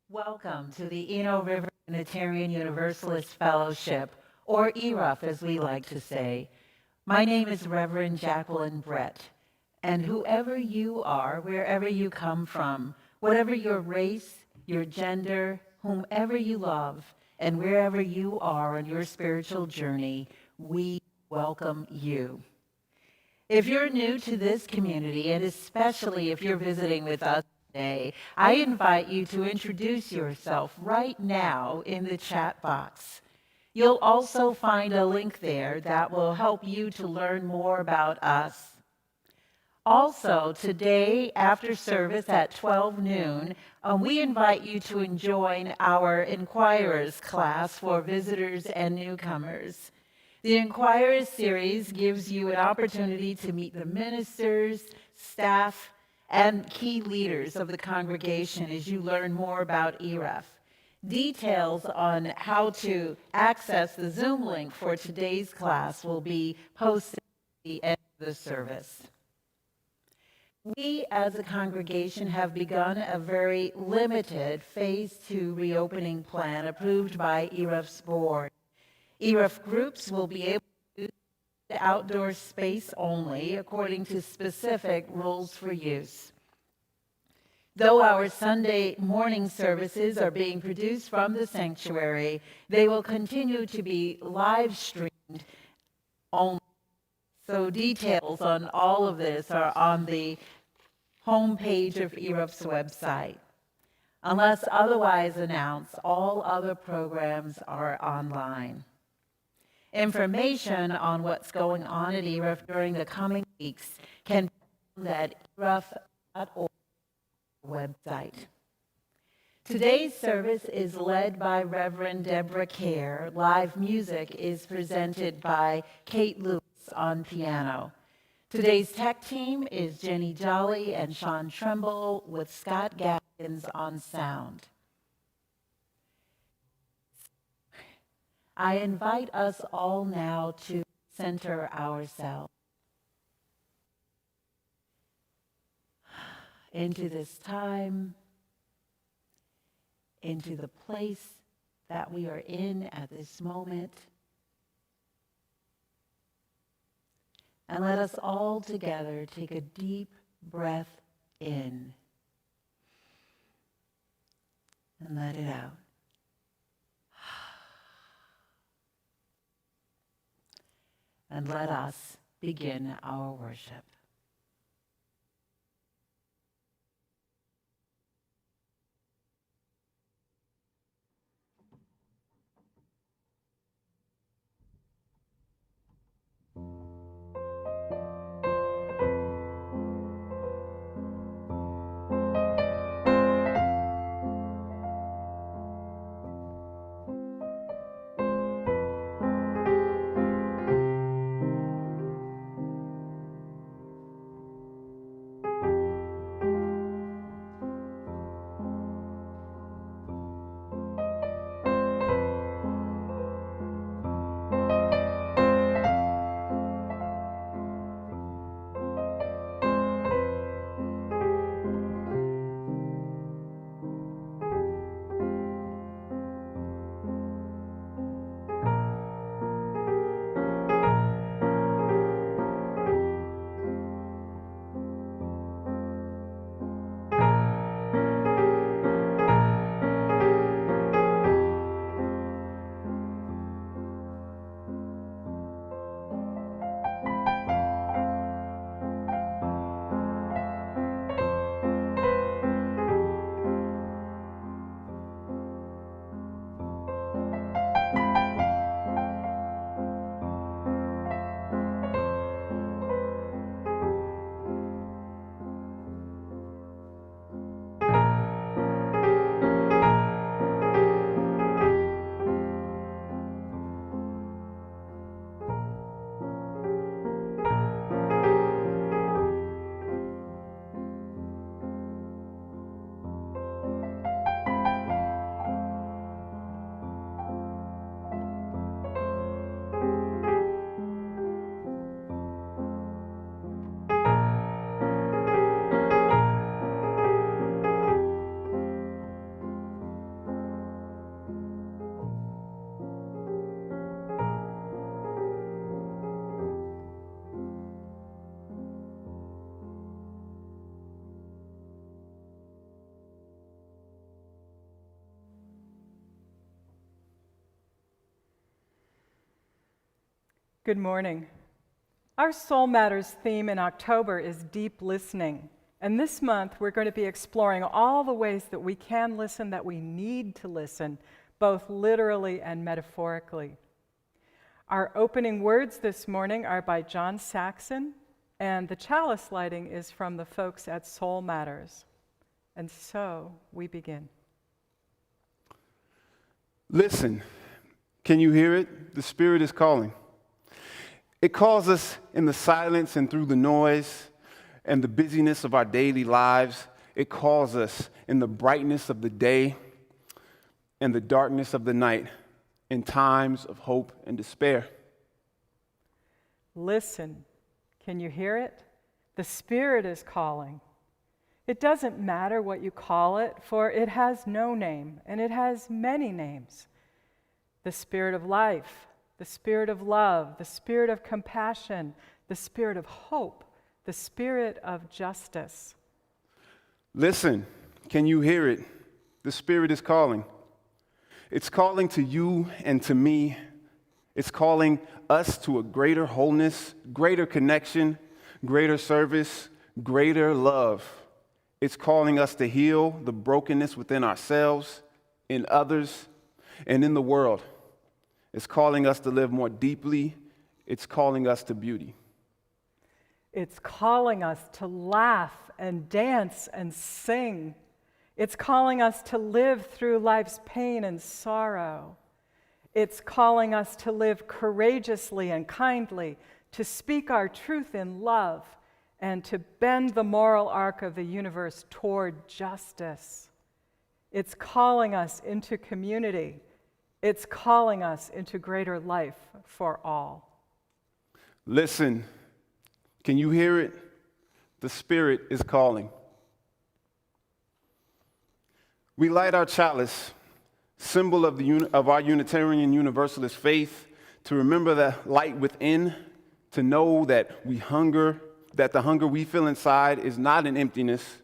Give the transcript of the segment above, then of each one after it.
Welcome to the Eno River Unitarian Universalist Fellowship, or ERUUF as we like to say. My name is Reverend Jacqueline Brett, and whoever you are, wherever you come from, whatever your race, your gender, whomever you love, and wherever you are on your spiritual journey, we welcome you. If you're new to this community, and especially if you're visiting with us today, I invite you to introduce yourself right now in the chat box. You'll also find a link there that will help you to learn more about us. Also, today after service at 12 noon, we invite you to join our Inquirers class for visitors and newcomers. The Inquirers series gives you an opportunity to meet the ministers, staff, and key leaders of the congregation as you learn more about ERUUF. Details on how to access the Zoom link for today's class will be posted at the end of the service. We as a congregation have begun a very limited Phase 2 reopening plan approved by ERUUF's board. ERUUF groups will be able to use outdoor space only according to specific rules for use. Though our Sunday morning services are being produced from the sanctuary, they will continue to be live streamed only. So details on all of this are on the homepage of ERUUF's website. Unless otherwise announced, all other programs are online. Information on what's going on at ERUUF during the coming weeks can be found at eruf.org website. Today's service is led by Reverend Deborah Cayer. Live music is presented by Kate Lewis on piano. Today's tech team is Jenny Jolly and Sean Tremble with Scott Gaskins on sound. I invite us all now to center ourselves into this time, into the place that we are in at this moment. And let us all together take a deep breath in and let it out. And let us begin our worship. Good morning. Our Soul Matters theme in October is deep listening. And this month, we're going to be exploring all the ways that we can listen, that we need to listen, both literally and metaphorically. Our opening words this morning are by John Saxon, and the chalice lighting is from the folks at Soul Matters. And so, we begin. Listen, can you hear it? The Spirit is calling. It calls us in the silence and through the noise and the busyness of our daily lives. It calls us in the brightness of the day and the darkness of the night, in times of hope and despair. Listen, can you hear it? The Spirit is calling. It doesn't matter what you call it, for it has no name, and it has many names. The Spirit of life, the spirit of love, the spirit of compassion, the spirit of hope, the spirit of justice. Listen, can you hear it? The Spirit is calling. It's calling to you and to me. It's calling us to a greater wholeness, greater connection, greater service, greater love. It's calling us to heal the brokenness within ourselves, in others, and in the world. It's calling us to live more deeply. It's calling us to beauty. It's calling us to laugh and dance and sing. It's calling us to live through life's pain and sorrow. It's calling us to live courageously and kindly, to speak our truth in love, and to bend the moral arc of the universe toward justice. It's calling us into community. It's calling us into greater life for all. Listen, can you hear it? The Spirit is calling. We light our chalice, symbol of our Unitarian Universalist faith, to remember the light within, to know that that the hunger we feel inside is not an emptiness,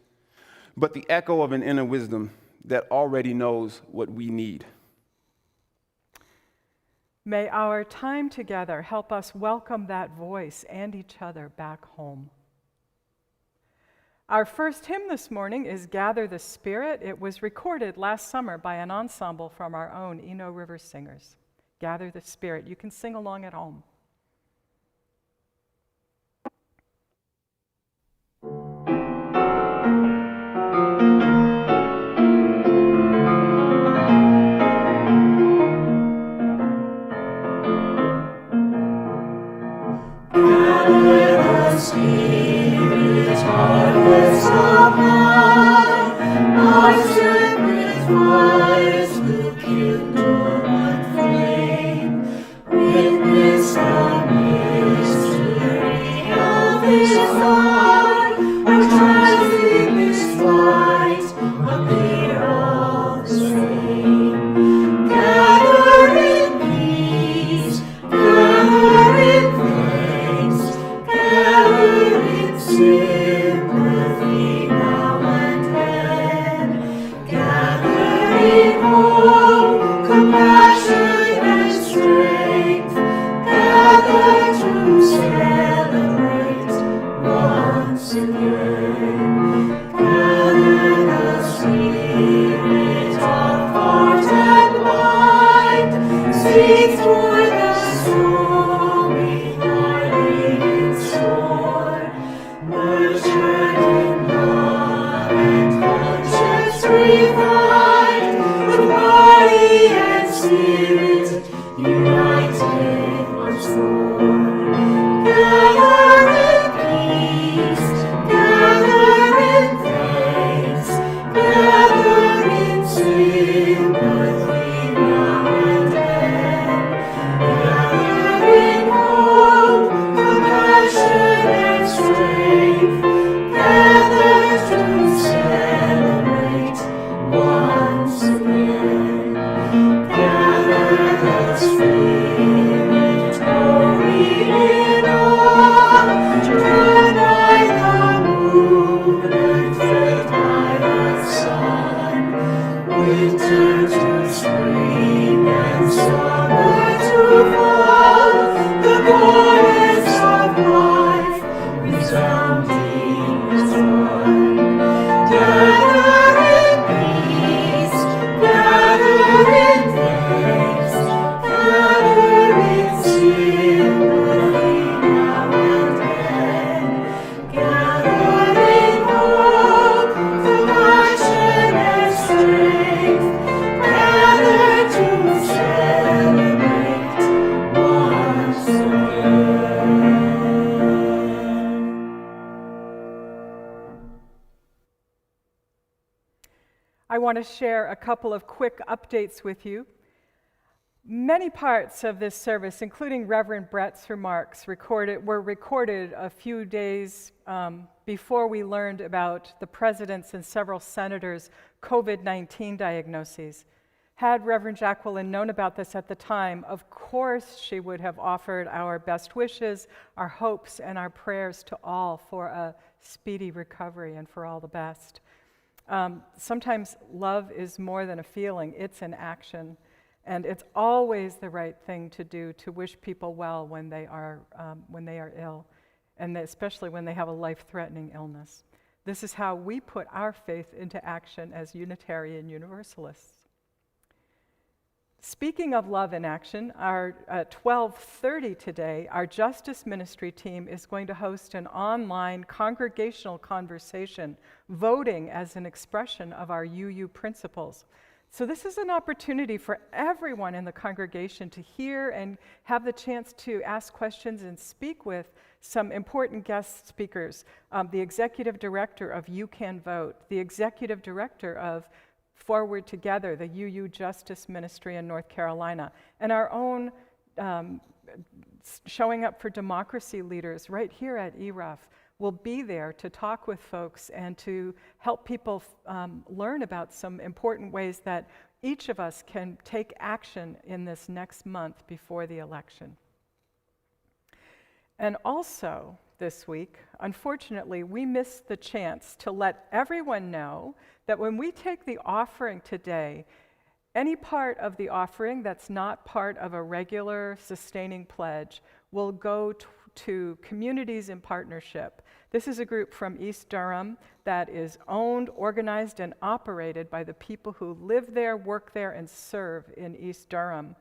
but the echo of an inner wisdom that already knows what we need. May our time together help us welcome that voice and each other back home. Our first hymn this morning is Gather the Spirit. It was recorded last summer by an ensemble from our own Eno River singers. Gather the Spirit. You can sing along at home. I want to share a couple of quick updates with you. Many parts of this service, including Reverend Brett's remarks, were recorded a few days before we learned about the president's and several senators' COVID-19 diagnoses. Had Reverend Jacqueline known about this at the time, of course she would have offered our best wishes, our hopes, and our prayers to all for a speedy recovery and for all the best. Sometimes love is more than a feeling, it's an action. And it's always the right thing to do to wish people well when they are ill, and especially when they have a life-threatening illness. This is how we put our faith into action as Unitarian Universalists. Speaking of love in action, at 12:30 today, our Justice Ministry team is going to host an online congregational conversation, voting as an expression of our UU principles. So this is an opportunity for everyone in the congregation to hear and have the chance to ask questions and speak with some important guest speakers. The executive director of You Can Vote, the executive director of Forward Together, the UU Justice Ministry in North Carolina, and our own Showing Up for Democracy leaders right here at ERUUF will be there to talk with folks and to help people learn about some important ways that each of us can take action in this next month before the election. And also this week, unfortunately, we missed the chance to let everyone know that when we take the offering today, any part of the offering that's not part of a regular sustaining pledge will go to Communities in Partnership. This is a group from East Durham that is owned, organized, and operated by the people who live there, work there, and serve in East Durham.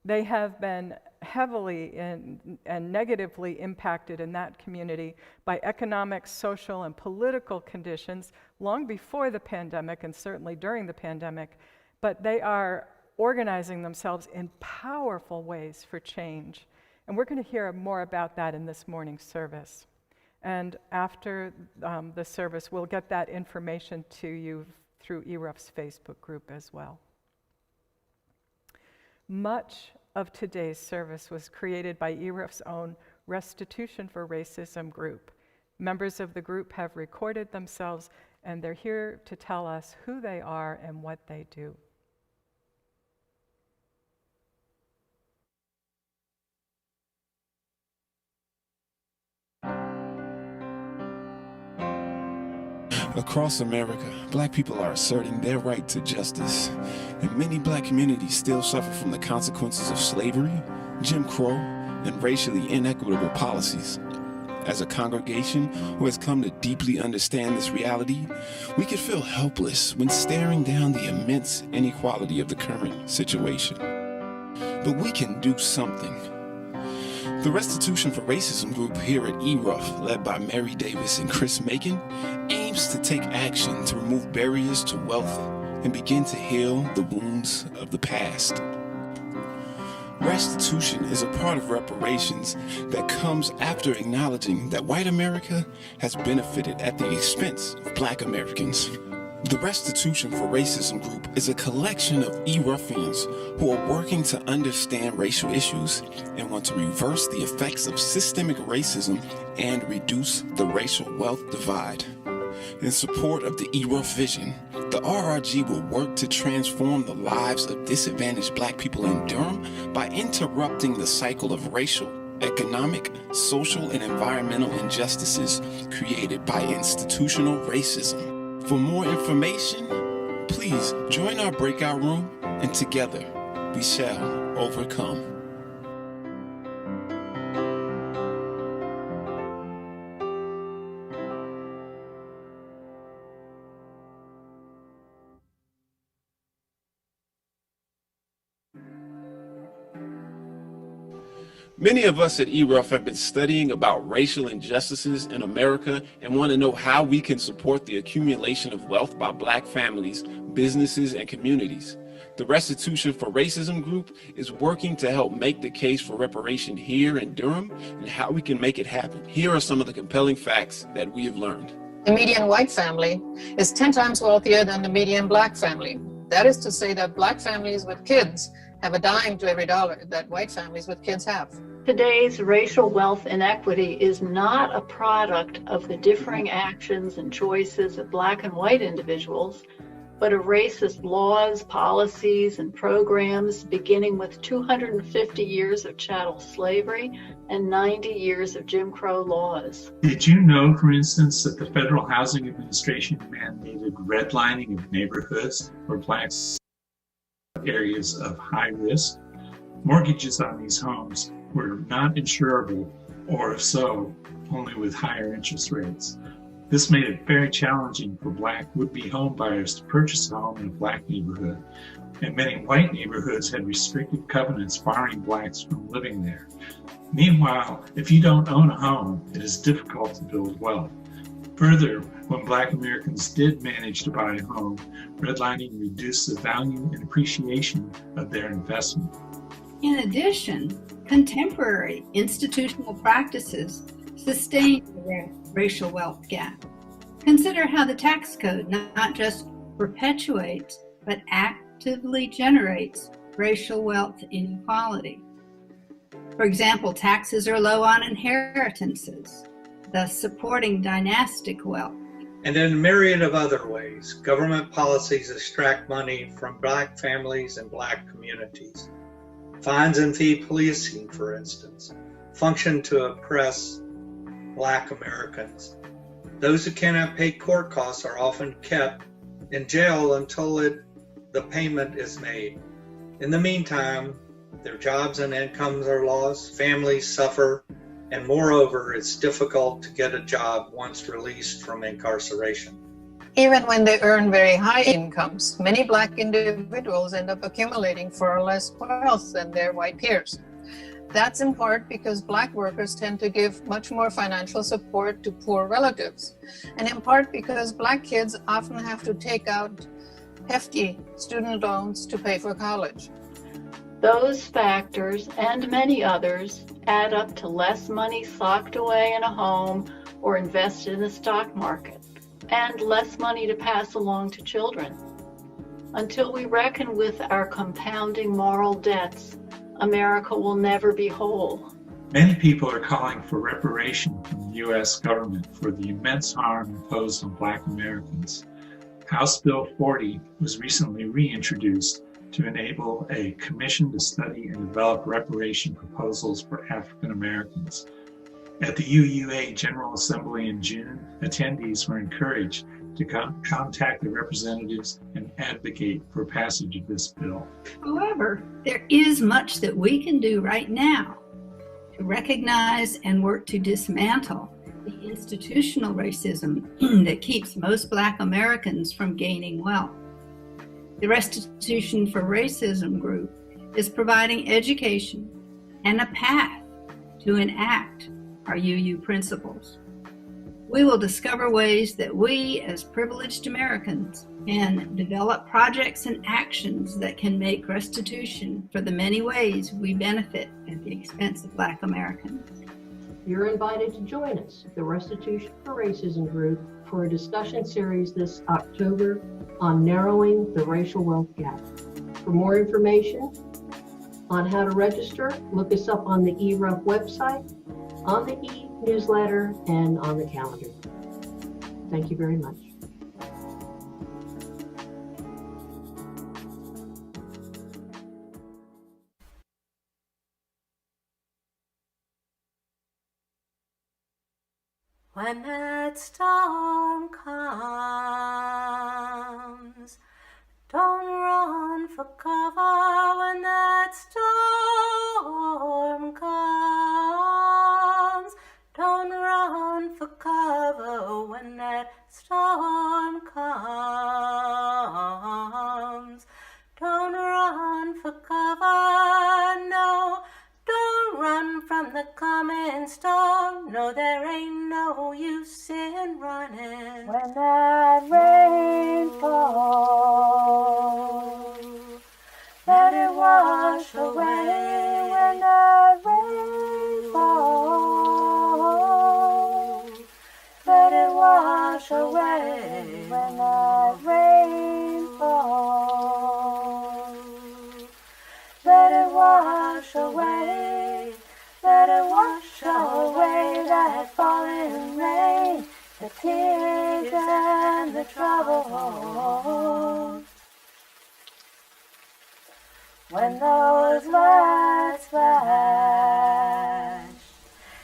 They have been heavily and negatively impacted in that community by economic, social, and political conditions long before the pandemic and certainly during the pandemic, but they are organizing themselves in powerful ways for change. And we're going to hear more about that in this morning's service. And after the service, we'll get that information to you through ERUUF's Facebook group as well. Much of today's service was created by ERUUF's own Restitution for Racism group. Members of the group have recorded themselves, and they're here to tell us who they are and what they do. Across America, Black people are asserting their right to justice, and many Black communities still suffer from the consequences of slavery, Jim Crow, and racially inequitable policies. As a congregation who has come to deeply understand this reality, we could feel helpless when staring down the immense inequality of the current situation. But we can do something. The Restitution for Racism group here at ERUUF, led by Mary Davis and Chris Macon, aims to take action to remove barriers to wealth and begin to heal the wounds of the past. Restitution is a part of reparations that comes after acknowledging that white America has benefited at the expense of Black Americans. The Restitution for Racism group is a collection of ERUUFians who are working to understand racial issues and want to reverse the effects of systemic racism and reduce the racial wealth divide. In support of the ERUUF vision, the RRG will work to transform the lives of disadvantaged Black people in Durham by interrupting the cycle of racial, economic, social, and environmental injustices created by institutional racism. For more information, please join our breakout room, and together we shall overcome. Many of us at ERUUF have been studying about racial injustices in America and want to know how we can support the accumulation of wealth by Black families, businesses, and communities. The Restitution for Racism group is working to help make the case for reparation here in Durham and how we can make it happen. Here are some of the compelling facts that we have learned. The median white family is 10 times wealthier than the median Black family. That is to say that Black families with kids have a dime to every dollar that white families with kids have. Today's racial wealth inequity is not a product of the differing actions and choices of Black and white individuals, but erases laws, policies, and programs beginning with 250 years of chattel slavery and 90 years of Jim Crow laws. Did you know, for instance, that the Federal Housing Administration mandated redlining of neighborhoods for blacks areas of high risk? Mortgages on these homes were not insurable, or if so, only with higher interest rates. This made it very challenging for black would-be home buyers to purchase a home in a black neighborhood, and many white neighborhoods had restricted covenants barring blacks from living there. Meanwhile, if you don't own a home, it is difficult to build wealth. Further, when black Americans did manage to buy a home, redlining reduced the value and appreciation of their investment. In addition, contemporary institutional practices sustain the racial wealth gap. Consider how the tax code not just perpetuates, but actively generates racial wealth inequality. For example, taxes are low on inheritances, thus supporting dynastic wealth. And in a myriad of other ways, government policies extract money from black families and black communities. Fines and fee policing, for instance, function to oppress black Americans. Those who cannot pay court costs are often kept in jail until the payment is made. In the meantime, their jobs and incomes are lost, families suffer, and moreover, it's difficult to get a job once released from incarceration. Even when they earn very high incomes, many black individuals end up accumulating far less wealth than their white peers. That's in part because black workers tend to give much more financial support to poor relatives, and in part because black kids often have to take out hefty student loans to pay for college. Those factors and many others add up to less money socked away in a home or invested in the stock market, and less money to pass along to children. Until we reckon with our compounding moral debts, America will never be whole. Many people are calling for reparation from the U.S. government for the immense harm imposed on black Americans. House Bill 40 was recently reintroduced to enable a commission to study and develop reparation proposals for African Americans. At the UUA General Assembly in June, attendees were encouraged to contact the representatives and advocate for passage of this bill. However, there is much that we can do right now to recognize and work to dismantle the institutional racism that keeps most black Americans from gaining wealth. The Restitution for Racism group is providing education and a path to enact our UU principles. We will discover ways that we, as privileged Americans, can develop projects and actions that can make restitution for the many ways we benefit at the expense of Black Americans. You're invited to join us, the Restitution for Racism group, for a discussion series this October on narrowing the racial wealth gap. For more information on how to register, look us up on the ERUUF website, on the e-newsletter, and on the calendar. Thank you very much. When that storm comes, don't run for cover. When that storm comes, don't run for cover. When that storm comes, don't run for cover. No, don't run from the coming storm. No, there ain't no use in running. When that rain falls, let it wash away. When that rain falls, let it wash away. When that rain falls, let it wash away. Let it wash away that falling rain. the tears and the troubles. When those lights flash,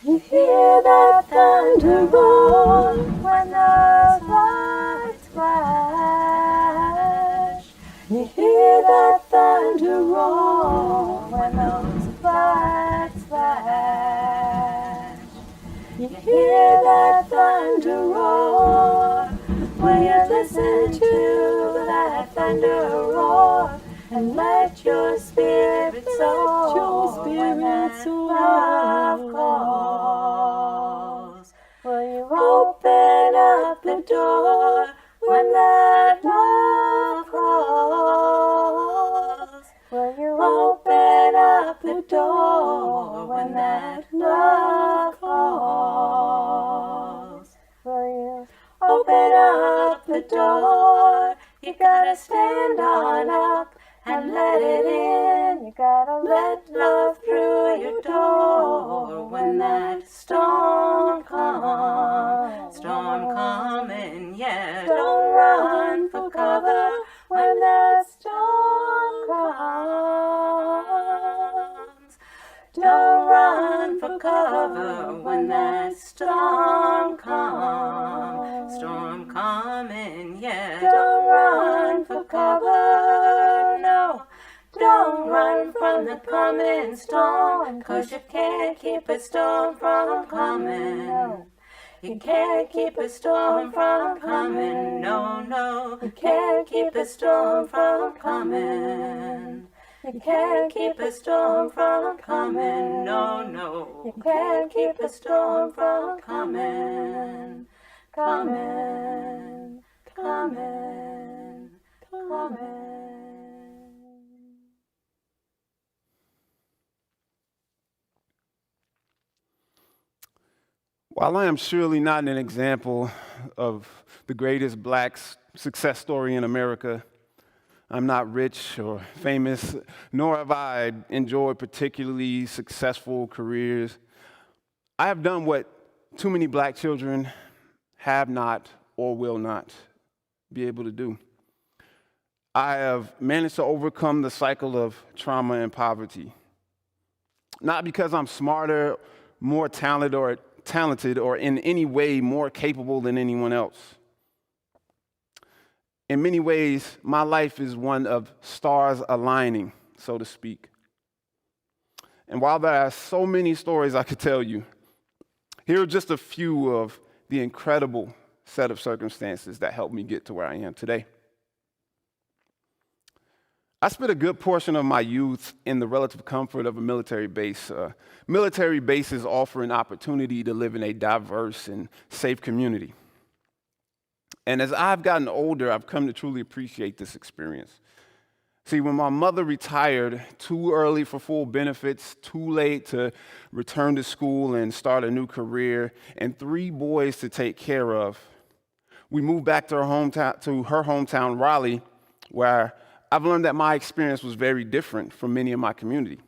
you hear that thunder roar. When those lights flash, you hear that thunder roar. When those lights flash, you hear that thunder roar. Will you listen to that thunder roar? And let your spirit soar when that love calls. Will you open up the door when that love calls? Will you open up the door when that love calls? Will you open up the door? You gotta stand on up and let it in. You gotta let love through your door when that storm comes. Storm coming, yeah. Don't run for cover when that storm comes. Don't run for cover when that storm comes. Storm coming, yeah. Don't run for cover, no. Don't run from the coming storm, 'cause you can't keep a storm from coming. You can't keep a storm from coming, no, no. You can't keep a storm from coming. You can't keep a storm from coming, no, no. You can't keep a storm from coming, coming, coming, coming. While I am surely not an example of the greatest black success story in America, I'm not rich or famous, nor have I enjoyed particularly successful careers. I have done what too many black children have not or will not be able to do. I have managed to overcome the cycle of trauma and poverty. Not because I'm smarter, more talented, or in any way more capable than anyone else. In many ways, my life is one of stars aligning, so to speak. And while there are so many stories I could tell you, here are just a few of the incredible set of circumstances that helped me get to where I am today. I spent a good portion of my youth in the relative comfort of a military base. Military bases offer an opportunity to live in a diverse and safe community. And as I've gotten older, I've come to truly appreciate this experience. See, when my mother retired too early for full benefits, too late to return to school and start a new career, and 3 boys to take care of, we moved back to her hometown, Raleigh, where I've learned that my experience was very different from many in my community.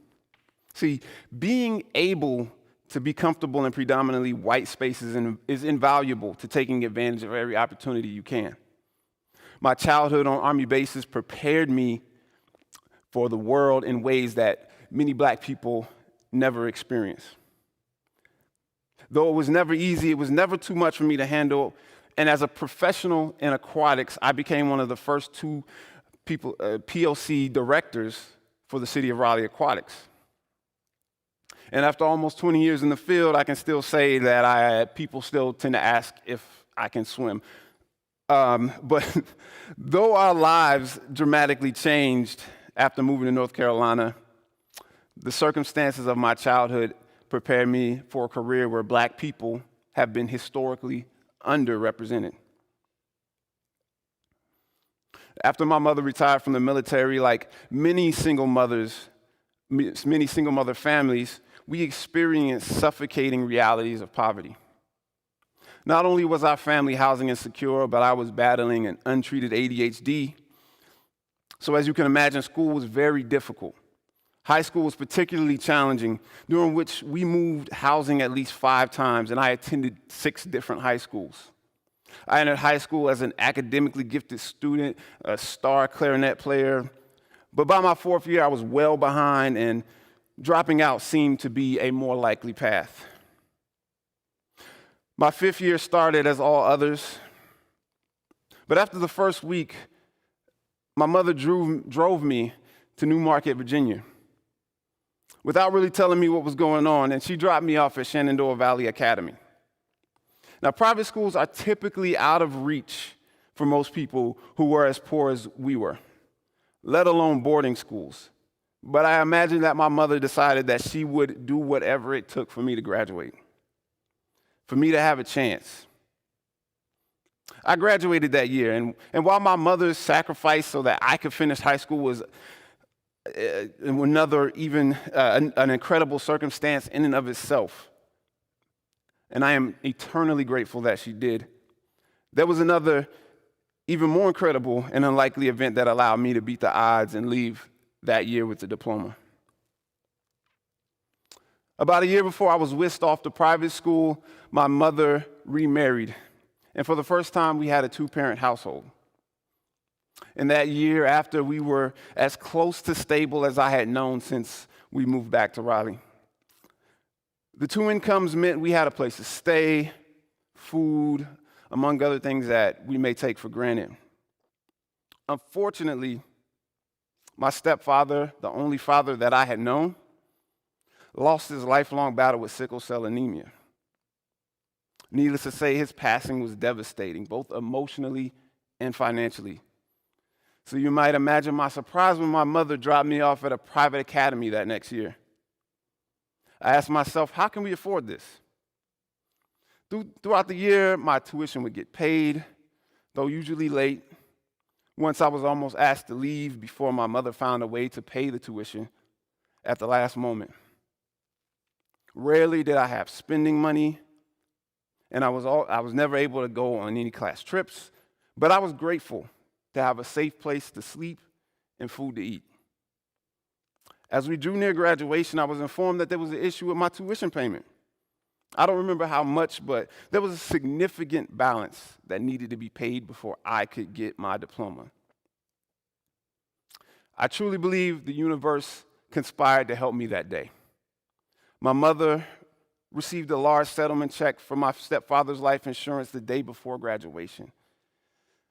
See, being able to be comfortable in predominantly white spaces is invaluable to taking advantage of every opportunity you can. My childhood on Army bases prepared me for the world in ways that many black people never experience. Though it was never easy, it was never too much for me to handle. And as a professional in aquatics, I became one of the first 2 POC directors for the city of Raleigh Aquatics. And after almost 20 years in the field, I can still say that people still tend to ask if I can swim. But though our lives dramatically changed after moving to North Carolina, the circumstances of my childhood prepared me for a career where black people have been historically underrepresented. After my mother retired from the military, like many single mother families, we experienced suffocating realities of poverty. Not only was our family housing insecure, but I was battling an untreated ADHD. So as you can imagine, school was very difficult. High school was particularly challenging, during which we moved housing at least 5 times, and I attended 6 different high schools. I entered high school as an academically gifted student, a star clarinet player. But by my fourth year, I was well behind, and dropping out seemed to be a more likely path. My fifth year started as all others. But after the first week, my mother drove me to Newmarket, Virginia, without really telling me what was going on, and she dropped me off at Shenandoah Valley Academy. Now, private schools are typically out of reach for most people who were as poor as we were, let alone boarding schools. But I imagine that my mother decided that she would do whatever it took for me to graduate, for me to have a chance. I graduated that year, and while my mother's sacrifice so that I could finish high school was another an incredible circumstance in and of itself, and I am eternally grateful that she did, there was another even more incredible and unlikely event that allowed me to beat the odds and leave that year with a diploma. About a year before I was whisked off to private school, my mother remarried. And for the first time, we had a two-parent household. And that year after, we were as close to stable as I had known since we moved back to Raleigh. The two incomes meant we had a place to stay, food, among other things that we may take for granted. Unfortunately, my stepfather, the only father that I had known, lost his lifelong battle with sickle cell anemia. Needless to say, his passing was devastating, both emotionally and financially. So you might imagine my surprise when my mother dropped me off at a private academy that next year. I asked myself, how can we afford this? Throughout the year, my tuition would get paid, though usually late. Once I was almost asked to leave before my mother found a way to pay the tuition at the last moment. Rarely did I have spending money, and I was never able to go on any class trips, but I was grateful to have a safe place to sleep and food to eat. As we drew near graduation, I was informed that there was an issue with my tuition payment. I don't remember how much, but there was a significant balance that needed to be paid before I could get my diploma. I truly believe the universe conspired to help me that day. My mother received a large settlement check from my stepfather's life insurance the day before graduation.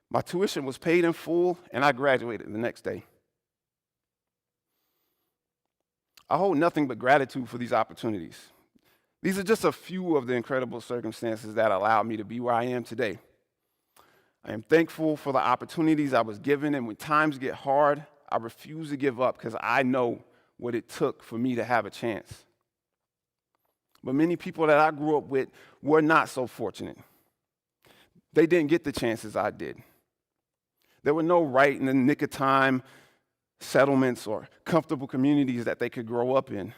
My tuition was paid in full, and I graduated the next day. I hold nothing but gratitude for these opportunities. These are just a few of the incredible circumstances that allowed me to be where I am today. I am thankful for the opportunities I was given, and when times get hard, I refuse to give up because I know what it took for me to have a chance. But many people that I grew up with were not so fortunate. They didn't get the chances I did. There were no right in the nick of time settlements or comfortable communities that they could grow up in.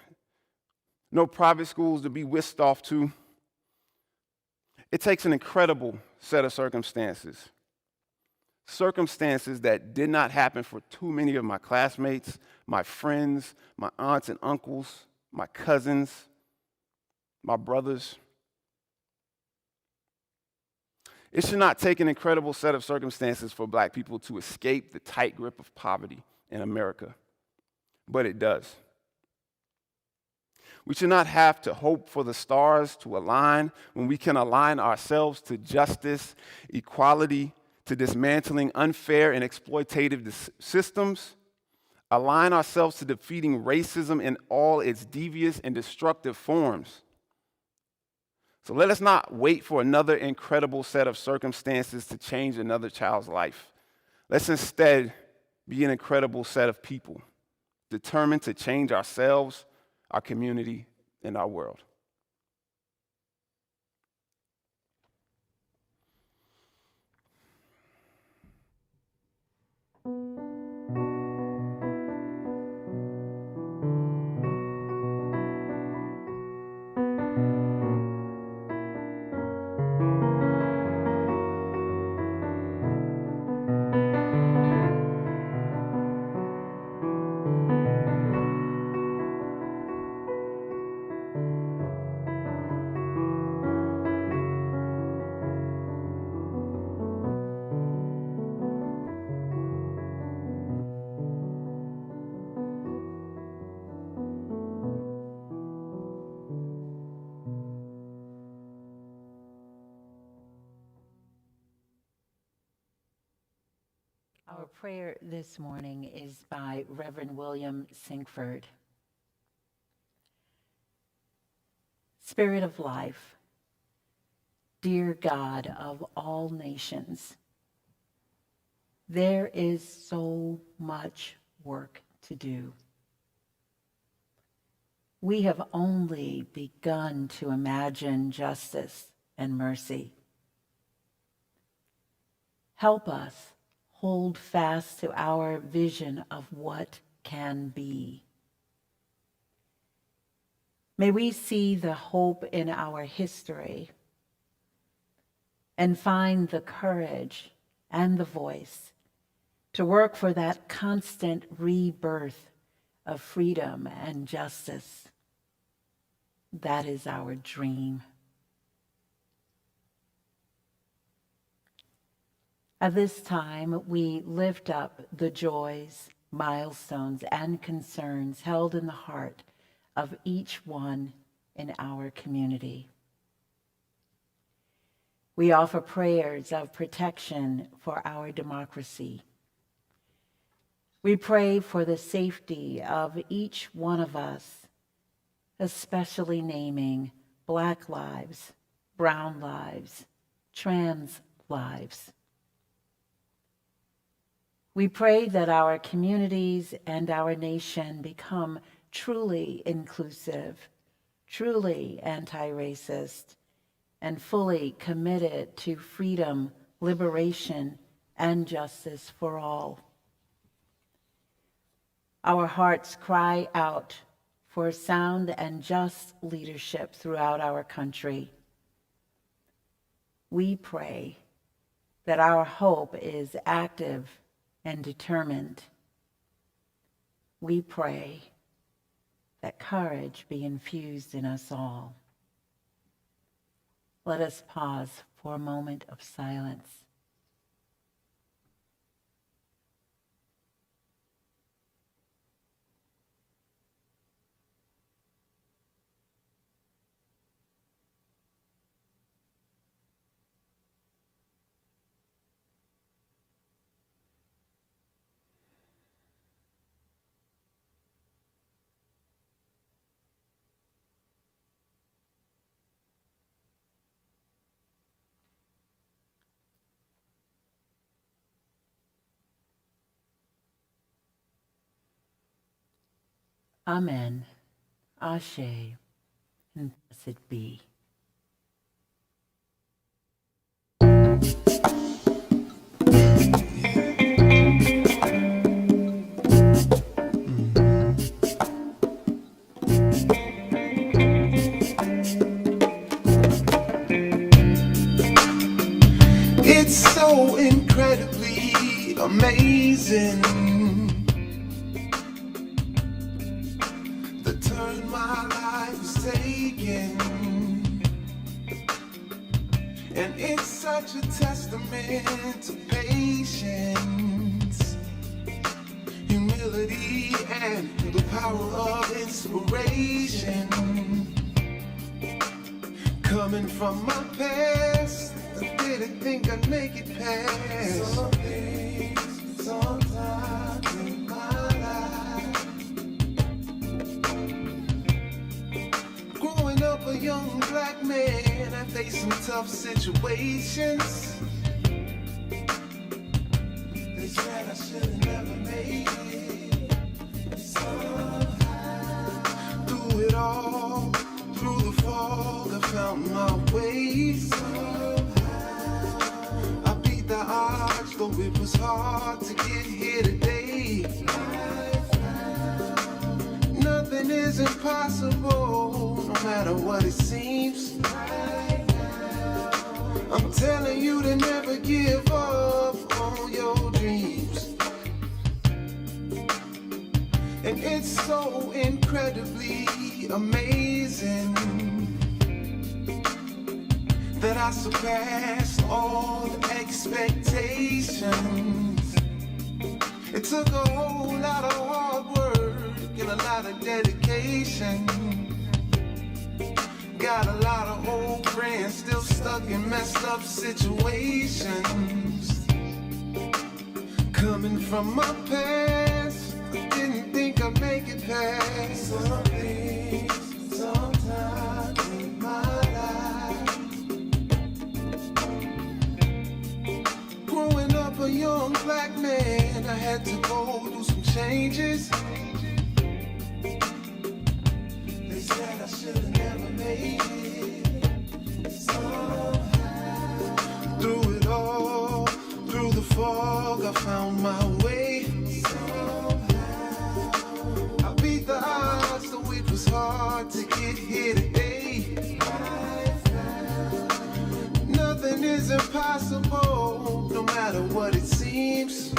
No private schools to be whisked off to. It takes an incredible set of circumstances. Circumstances that did not happen for too many of my classmates, my friends, my aunts and uncles, my cousins, my brothers. It should not take an incredible set of circumstances for Black people to escape the tight grip of poverty in America, but it does. We should not have to hope for the stars to align when we can align ourselves to justice, equality, to dismantling unfair and exploitative systems, align ourselves to defeating racism in all its devious and destructive forms. So let us not wait for another incredible set of circumstances to change another child's life. Let's instead be an incredible set of people, determined to change ourselves, our community, and our world. Our prayer this morning is by Reverend William Sinkford. Spirit of life, dear God of all nations, there is so much work to do. We have only begun to imagine justice and mercy. Help us hold fast to our vision of what can be. May we see the hope in our history and find the courage and the voice to work for that constant rebirth of freedom and justice. That is our dream. At this time, we lift up the joys, milestones, and concerns held in the heart of each one in our community. We offer prayers of protection for our democracy. We pray for the safety of each one of us, especially naming Black lives, brown lives, trans lives. We pray that our communities and our nation become truly inclusive, truly anti-racist, and fully committed to freedom, liberation, and justice for all. Our hearts cry out for sound and just leadership throughout our country. We pray that our hope is active and determined. We pray that courage be infused in us all. Let us pause for a moment of silence. Amen, Ashe, and blessed be. It's so incredibly amazing. My life is taken, and it's such a testament to patience, humility, and the power of inspiration. Coming from my past, I didn't think I'd make it past. Some things, sometimes in my life. Growing up a young black man, I faced some tough situations. They said I should have never made it. Somehow, through it all, through the fall, I found my way. Somehow, I beat the odds, though it was hard to get here today. Nothing is impossible, no matter what it seems. I'm telling you to never give up on your dreams. And it's so incredibly amazing that I surpassed all expectations. It took a whole lot of hard work and a lot of dedication. Got a lot of old friends still stuck in messed up situations. Coming from my past, I didn't think I'd make it past some things, sometimes in my life. Growing up a young black man, I had to go through some changes. They said I should have never made it. Somehow, through it all, through the fog, I found my way. Somehow, I beat the odds, though it was hard to get here today. Nothing is impossible, no matter what it seems.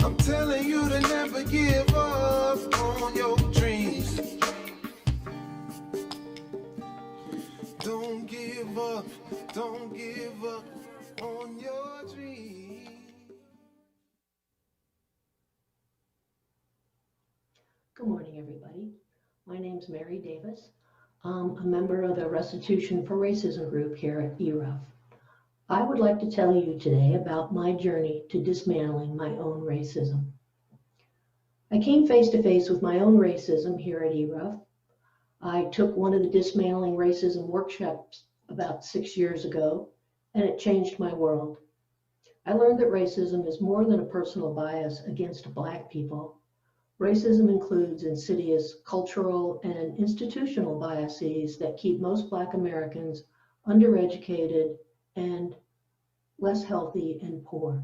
I'm telling you to never give up on your dreams. Don't give up on your dreams. Good morning, everybody. My name's Mary Davis. I'm a member of the Restitution for Racism group here at ERUUF. I would like to tell you today about my journey to dismantling my own racism. I came face to face with my own racism here at ERUUF. I took one of the dismantling racism workshops about 6 years ago, and it changed my world. I learned that racism is more than a personal bias against Black people. Racism includes insidious cultural and institutional biases that keep most Black Americans undereducated and less healthy and poor.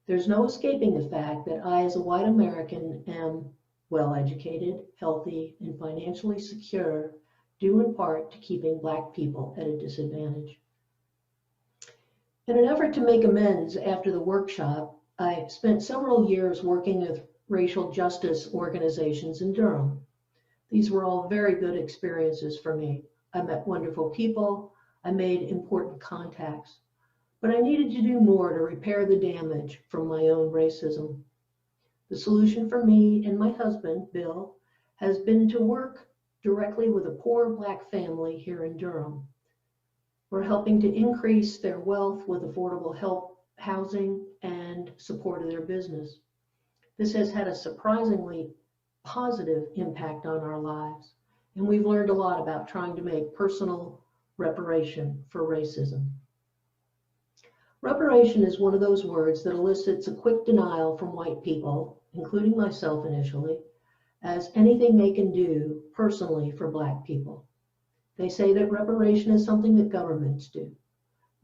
There's no escaping the fact that I, as a white American, am well-educated, healthy, and financially secure, due in part to keeping Black people at a disadvantage. In an effort to make amends after the workshop, I spent several years working with racial justice organizations in Durham. These were all very good experiences for me. I met wonderful people, I made important contacts, but I needed to do more to repair the damage from my own racism. The solution for me and my husband, Bill, has been to work directly with a poor Black family here in Durham. We're helping to increase their wealth with affordable housing and support of their business. This has had a surprisingly positive impact on our lives, and we've learned a lot about trying to make personal reparation for racism. Reparation is one of those words that elicits a quick denial from white people, including myself initially, as anything they can do personally for Black people. They say that reparation is something that governments do.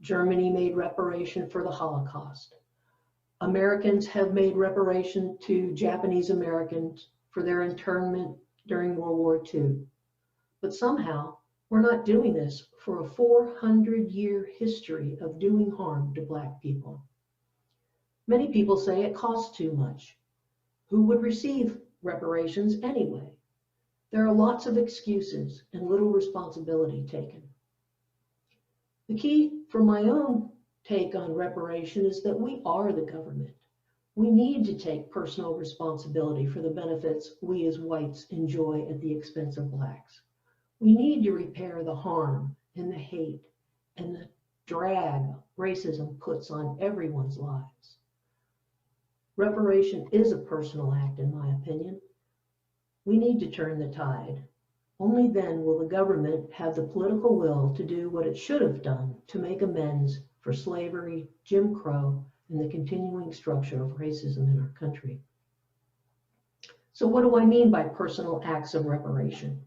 Germany made reparation for the Holocaust. Americans have made reparation to Japanese Americans for their internment during World War II. But somehow, we're not doing this for a 400-year history of doing harm to Black people. Many people say it costs too much. Who would receive reparations anyway? There are lots of excuses and little responsibility taken. The key for my own take on reparation is that we are the government. We need to take personal responsibility for the benefits we as whites enjoy at the expense of Blacks. We need to repair the harm and the hate and the drag racism puts on everyone's lives. Reparation is a personal act, in my opinion. We need to turn the tide. Only then will the government have the political will to do what it should have done to make amends for slavery, Jim Crow, and the continuing structure of racism in our country. So what do I mean by personal acts of reparation?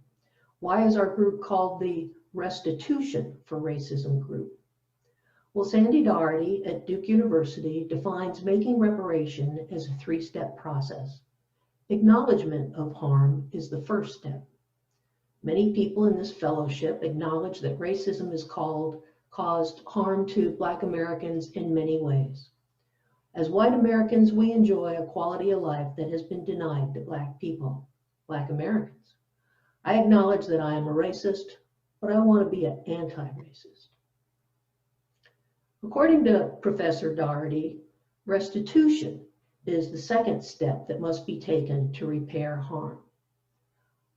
Why is our group called the Restitution for Racism group? Well, Sandy Doherty at Duke University defines making reparation as a three-step process. Acknowledgement of harm is the first step. Many people in this fellowship acknowledge that racism has caused harm to Black Americans in many ways. As white Americans, we enjoy a quality of life that has been denied to Black people, Black Americans. I acknowledge that I am a racist, but I want to be an anti-racist. According to Professor Doherty, restitution is the second step that must be taken to repair harm.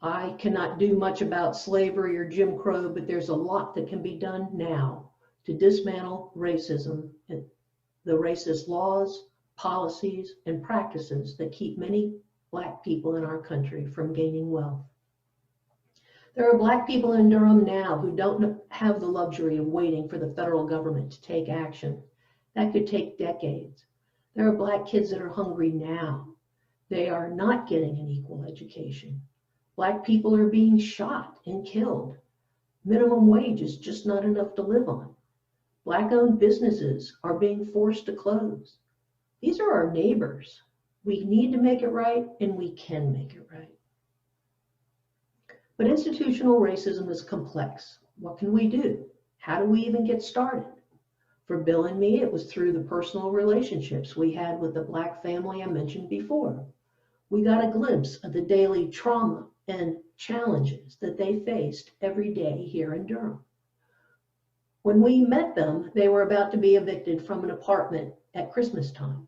I cannot do much about slavery or Jim Crow, but there's a lot that can be done now to dismantle racism the racist laws, policies, and practices that keep many Black people in our country from gaining wealth. There are Black people in Durham now who don't have the luxury of waiting for the federal government to take action. That could take decades. There are Black kids that are hungry now. They are not getting an equal education. Black people are being shot and killed. Minimum wage is just not enough to live on. Black-owned businesses are being forced to close. These are our neighbors. We need to make it right, and we can make it right. But institutional racism is complex. What can we do? How do we even get started? For Bill and me, it was through the personal relationships we had with the Black family I mentioned before. We got a glimpse of the daily trauma and challenges that they faced every day here in Durham. When we met them, they were about to be evicted from an apartment at Christmas time.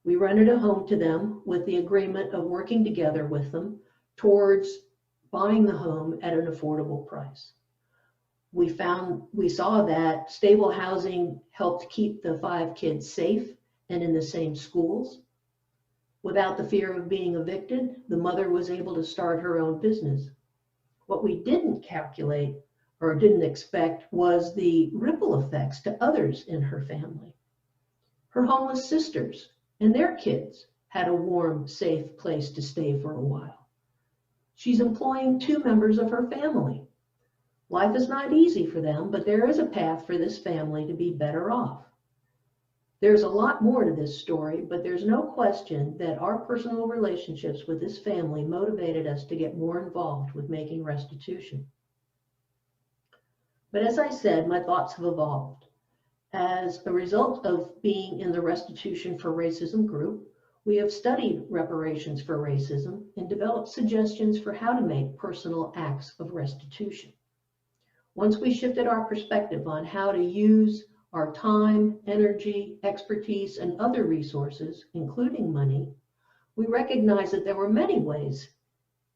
We rented a home to them with the agreement of working together with them towards buying the home at an affordable price. We saw that stable housing helped keep the 5 kids safe and in the same schools. Without the fear of being evicted, the mother was able to start her own business. What we didn't calculate or didn't expect was the ripple effects to others in her family. Her homeless sisters and their kids had a warm, safe place to stay for a while. She's employing 2 members of her family. Life is not easy for them, but there is a path for this family to be better off. There's a lot more to this story, but there's no question that our personal relationships with this family motivated us to get more involved with making restitution. But as I said, my thoughts have evolved. As a result of being in the Restitution for Racism group, we have studied reparations for racism and developed suggestions for how to make personal acts of restitution. Once we shifted our perspective on how to use our time, energy, expertise, and other resources, including money, we recognized that there were many ways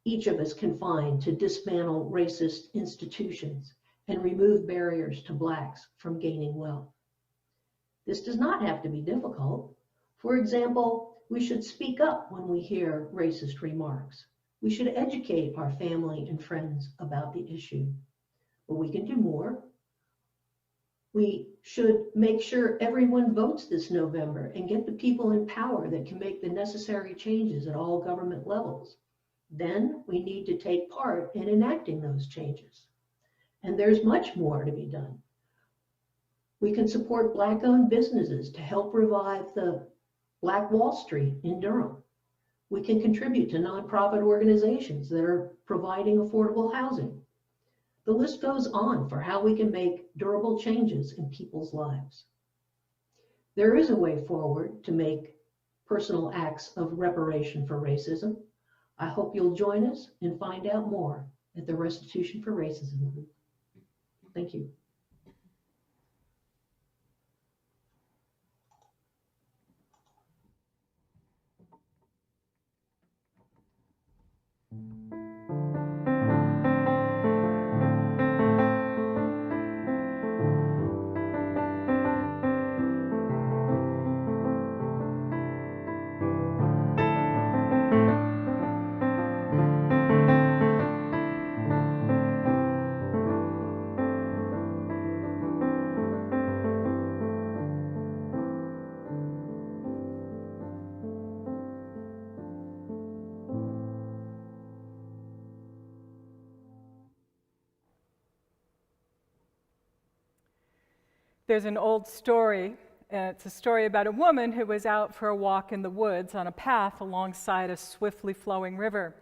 each of us can find to dismantle racist institutions and remove barriers to Blacks from gaining wealth. This does not have to be difficult. For example, we should speak up when we hear racist remarks. We should educate our family and friends about the issue. But we can do more. We should make sure everyone votes this November and get the people in power that can make the necessary changes at all government levels. Then we need to take part in enacting those changes. And there's much more to be done. We can support Black-owned businesses to help revive the Black Wall Street in Durham. We can contribute to nonprofit organizations that are providing affordable housing. The list goes on for how we can make durable changes in people's lives. There is a way forward to make personal acts of reparation for racism. I hope you'll join us and find out more at the Restitution for Racism group. Thank you. There's an old story, and it's a story about a woman who was out for a walk in the woods on a path alongside a swiftly flowing river.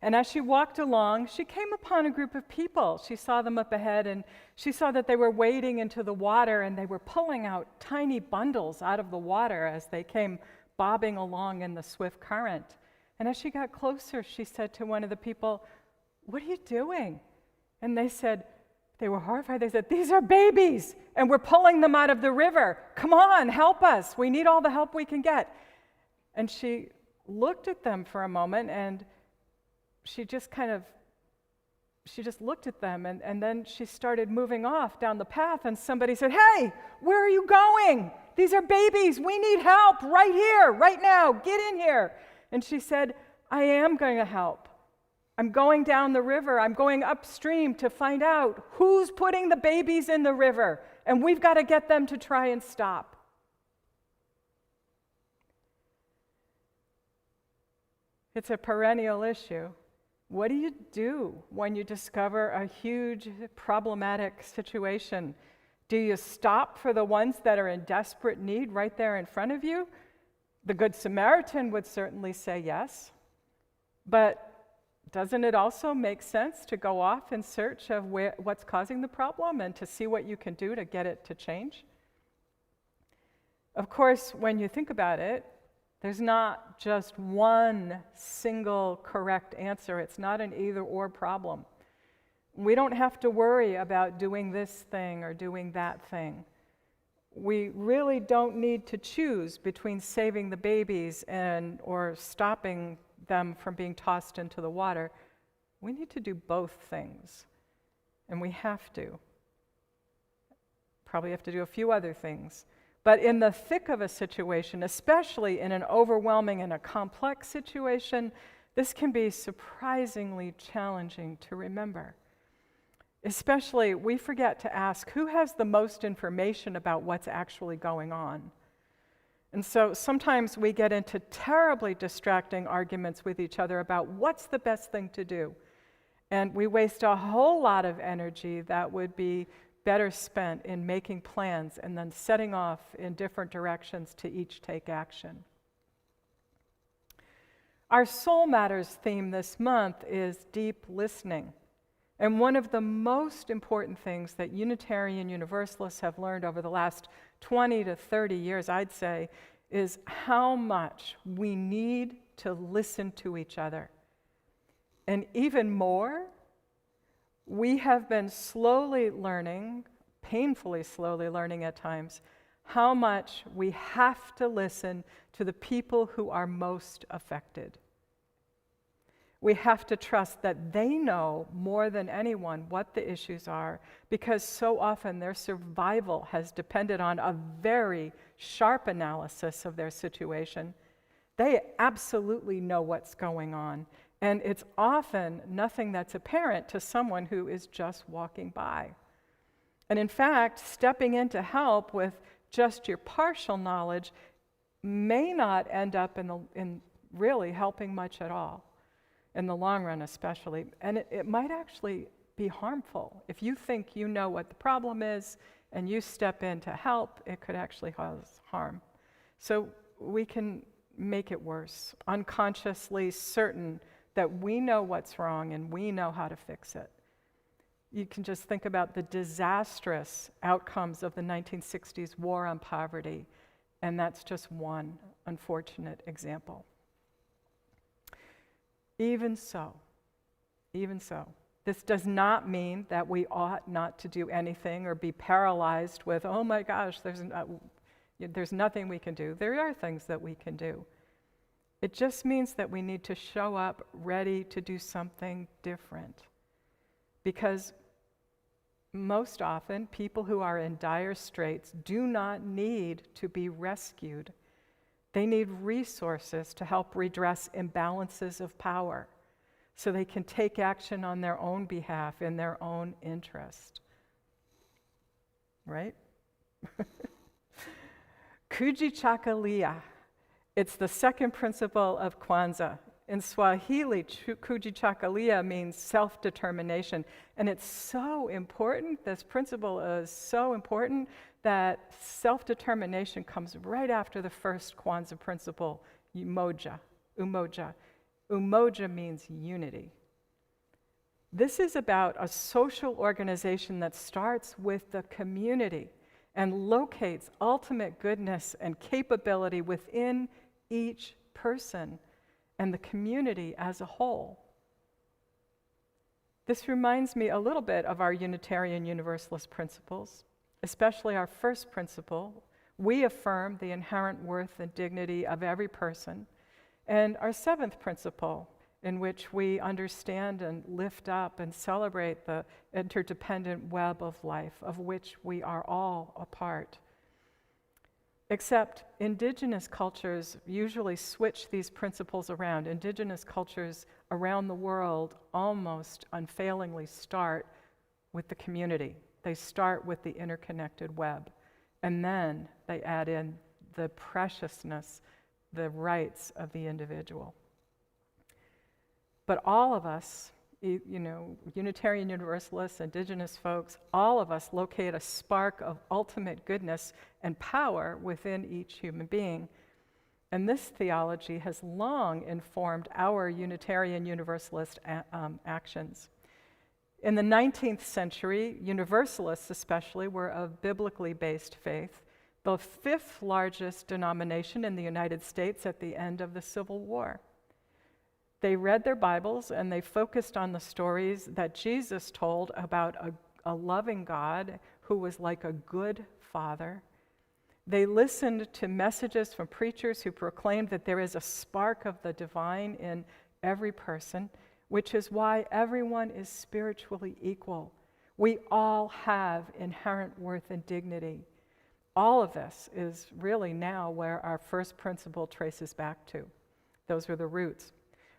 And as she walked along, she came upon a group of people. She saw them up ahead, and she saw that they were wading into the water, and they were pulling out tiny bundles out of the water as they came bobbing along in the swift current. And as she got closer, she said to one of the people, "What are you doing?" And they were horrified. They said, "These are babies, and we're pulling them out of the river. Come on, help us. We need all the help we can get." And she looked at them for a moment, and she just looked at them, and then she started moving off down the path, and somebody said, "Hey, where are you going? These are babies. We need help right here, right now. Get in here. And she said, I am going to help. I'm going down the river. I'm going upstream to find out who's putting the babies in the river. And we've got to get them to try and stop. It's a perennial issue. What do you do when you discover a huge problematic situation? Do you stop for the ones that are in desperate need right there in front of you? The Good Samaritan would certainly say yes. But doesn't it also make sense to go off in search of what's causing the problem and to see what you can do to get it to change? Of course, when you think about it, there's not just one single correct answer. It's not an either-or problem. We don't have to worry about doing this thing or doing that thing. We really don't need to choose between saving the babies or stopping them from being tossed into the water. We need to do both things, and we have to. Probably have to do a few other things. But in the thick of a situation, especially in an overwhelming and a complex situation, this can be surprisingly challenging to remember. Especially, we forget to ask, who has the most information about what's actually going on? And so sometimes we get into terribly distracting arguments with each other about what's the best thing to do. And we waste a whole lot of energy that would be better spent in making plans and then setting off in different directions to each take action. Our Soul Matters theme this month is deep listening. And one of the most important things that Unitarian Universalists have learned over the last 20 to 30 years, I'd say, is how much we need to listen to each other. And even more, we have been slowly learning, painfully slowly learning at times, how much we have to listen to the people who are most affected. We have to trust that they know more than anyone what the issues are, because so often their survival has depended on a very sharp analysis of their situation. They absolutely know what's going on, and it's often nothing that's apparent to someone who is just walking by. And in fact, stepping in to help with just your partial knowledge may not end up in really helping much at all. In the long run especially, and it might actually be harmful. If you think you know what the problem is and you step in to help, it could actually cause harm. So we can make it worse, unconsciously certain that we know what's wrong and we know how to fix it. You can just think about the disastrous outcomes of the 1960s war on poverty, and that's just one unfortunate example. Even so, this does not mean that we ought not to do anything or be paralyzed with, oh my gosh, there's nothing we can do. There are things that we can do. It just means that we need to show up ready to do something different. Because most often, people who are in dire straits do not need to be rescued. They need resources to help redress imbalances of power so they can take action on their own behalf in their own interest. Right? Kujichagulia. It's the second principle of Kwanzaa. In Swahili, kujichagulia means self-determination. And it's so important, this principle is so important, that self-determination comes right after the first Kwanzaa principle, umoja. Umoja means unity. This is about a social organization that starts with the community and locates ultimate goodness and capability within each person and the community as a whole. This reminds me a little bit of our Unitarian Universalist principles, especially our first principle. We affirm the inherent worth and dignity of every person. And our seventh principle, in which we understand and lift up and celebrate the interdependent web of life, of which we are all a part. Except indigenous cultures usually switch these principles around. Indigenous cultures around the world almost unfailingly start with the community. They start with the interconnected web. And then they add in the preciousness, the rights of the individual. But all of us, Unitarian Universalists, indigenous folks, all of us locate a spark of ultimate goodness and power within each human being. And this theology has long informed our Unitarian Universalist actions. In the 19th century, Universalists especially were of biblically based faith, the fifth largest denomination in the United States at the end of the Civil War. They read their Bibles and they focused on the stories that Jesus told about a loving God who was like a good father. They listened to messages from preachers who proclaimed that there is a spark of the divine in every person, which is why everyone is spiritually equal. We all have inherent worth and dignity. All of this is really now where our first principle traces back to. Those were the roots.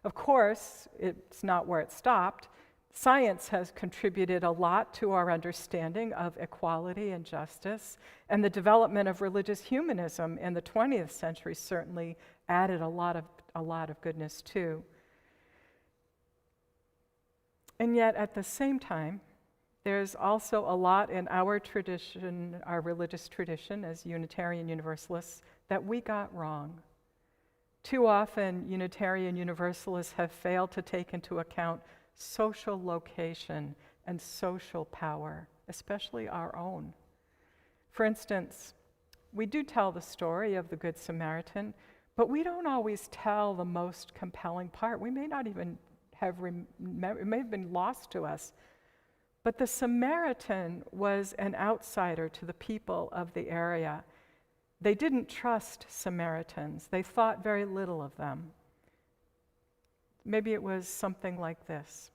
Of course, it's not where it stopped. Science has contributed a lot to our understanding of equality and justice, and the development of religious humanism in the 20th century certainly added a lot of goodness too. And yet, at the same time, there's also a lot in our tradition, our religious tradition as Unitarian Universalists, that we got wrong. Too often, Unitarian Universalists have failed to take into account social location and social power, especially our own. For instance, we do tell the story of the Good Samaritan, but we don't always tell the most compelling part. We may not even have it may have been lost to us. But the Samaritan was an outsider to the people of the area. They didn't trust Samaritans. They thought very little of them. Maybe it was something like this.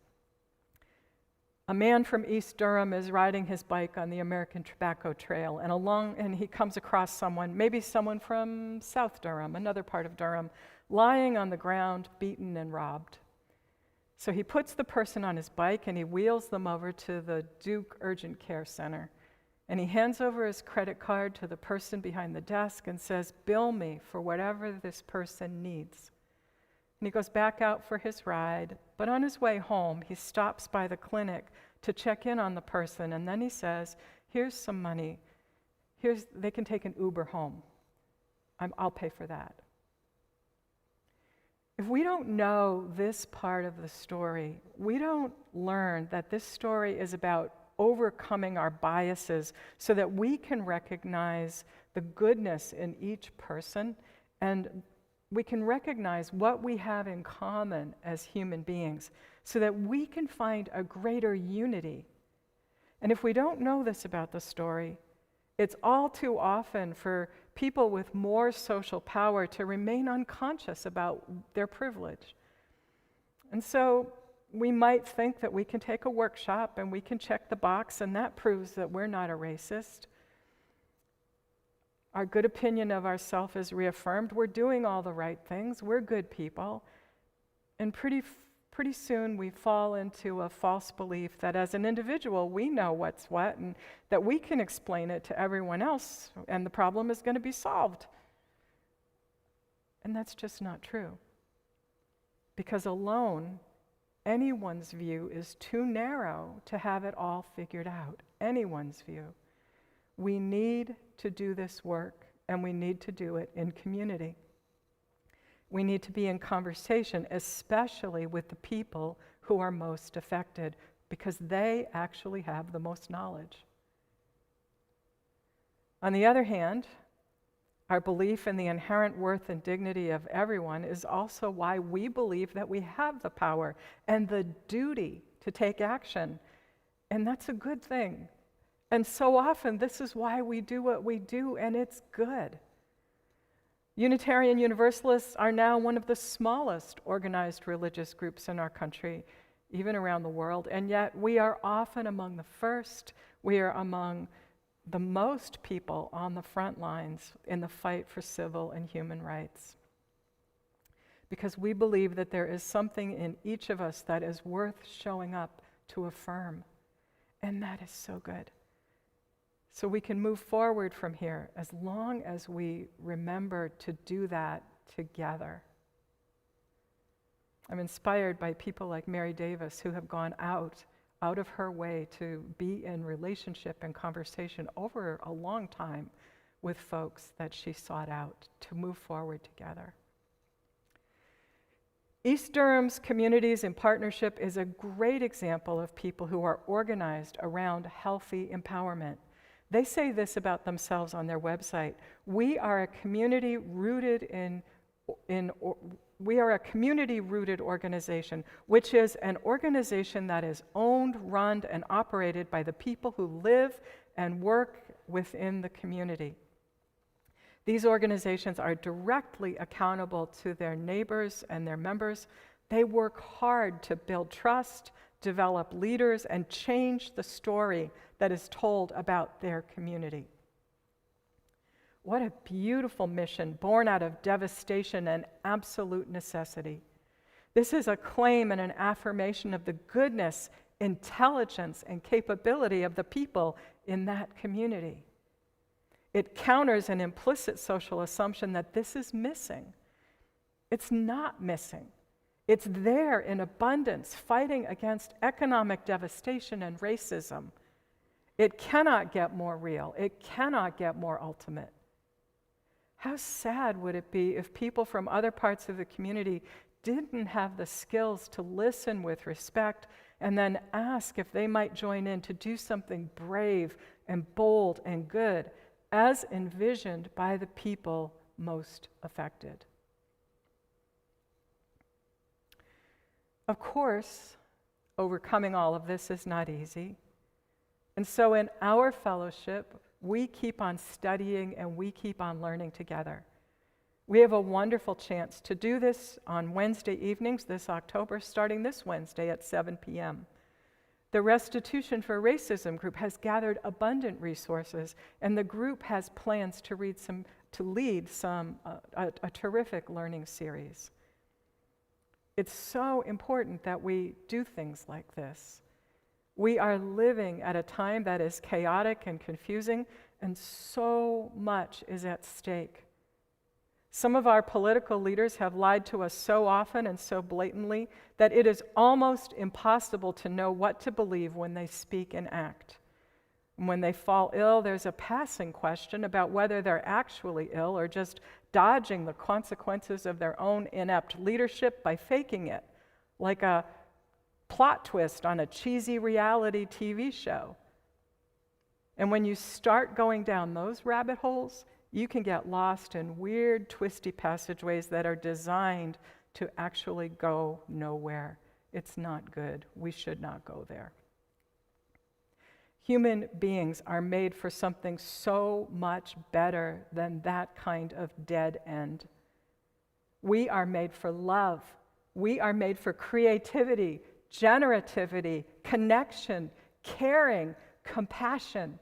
A man from East Durham is riding his bike on the American Tobacco Trail, and he comes across someone, maybe someone from South Durham, another part of Durham, lying on the ground, beaten and robbed. So he puts the person on his bike and he wheels them over to the Duke Urgent Care Center. And he hands over his credit card to the person behind the desk and says, "Bill me for whatever this person needs." And he goes back out for his ride, but on his way home, he stops by the clinic to check in on the person, and then he says, "Here's some money. They can take an Uber home. I'll pay for that." If we don't know this part of the story, we don't learn that this story is about overcoming our biases so that we can recognize the goodness in each person, and we can recognize what we have in common as human beings so that we can find a greater unity. And if we don't know this about the story, it's all too often for people with more social power to remain unconscious about their privilege. And so we might think that we can take a workshop and we can check the box, and that proves that we're not a racist. Our good opinion of ourselves is reaffirmed. We're doing all the right things. We're good people. And pretty soon we fall into a false belief that as an individual we know what's what and that we can explain it to everyone else and the problem is going to be solved. And that's just not true. Because alone, anyone's view is too narrow to have it all figured out. Anyone's view. We need to do this work, and we need to do it in community. We need to be in conversation, especially with the people who are most affected, because they actually have the most knowledge. On the other hand, our belief in the inherent worth and dignity of everyone is also why we believe that we have the power and the duty to take action. And that's a good thing. And so often, this is why we do what we do, and it's good. Unitarian Universalists are now one of the smallest organized religious groups in our country, even around the world, and yet we are often among the first. We are among the most people on the front lines in the fight for civil and human rights. Because we believe that there is something in each of us that is worth showing up to affirm. And that is so good. So we can move forward from here as long as we remember to do that together. I'm inspired by people like Mary Davis who have gone out of her way to be in relationship and conversation over a long time with folks that she sought out to move forward together. East Durham's Communities in Partnership is a great example of people who are organized around healthy empowerment. They say this about themselves on their website: we are a community-rooted organization, which is an organization that is owned, run, and operated by the people who live and work within the community. These organizations are directly accountable to their neighbors and their members. They work hard to build trust, develop leaders, and change the story that is told about their community. What a beautiful mission, born out of devastation and absolute necessity. This is a claim and an affirmation of the goodness, intelligence, and capability of the people in that community. It counters an implicit social assumption that this is missing. It's not missing. It's there in abundance, fighting against economic devastation and racism. It cannot get more real. It cannot get more ultimate. How sad would it be if people from other parts of the community didn't have the skills to listen with respect and then ask if they might join in to do something brave and bold and good, as envisioned by the people most affected. Of course, overcoming all of this is not easy. And so in our fellowship, we keep on studying and we keep on learning together. We have a wonderful chance to do this on Wednesday evenings this October, starting this Wednesday at 7 p.m. The Restitution for Racism group has gathered abundant resources, and the group has plans to lead a terrific learning series. It's so important that we do things like this. We are living at a time that is chaotic and confusing, and so much is at stake. Some of our political leaders have lied to us so often and so blatantly that it is almost impossible to know what to believe when they speak and act. And when they fall ill, there's a passing question about whether they're actually ill or just dodging the consequences of their own inept leadership by faking it, like a plot twist on a cheesy reality TV show. And when you start going down those rabbit holes, you can get lost in weird, twisty passageways that are designed to actually go nowhere. It's not good. We should not go there. Human beings are made for something so much better than that kind of dead end. We are made for love. We are made for creativity, generativity, connection, caring, compassion.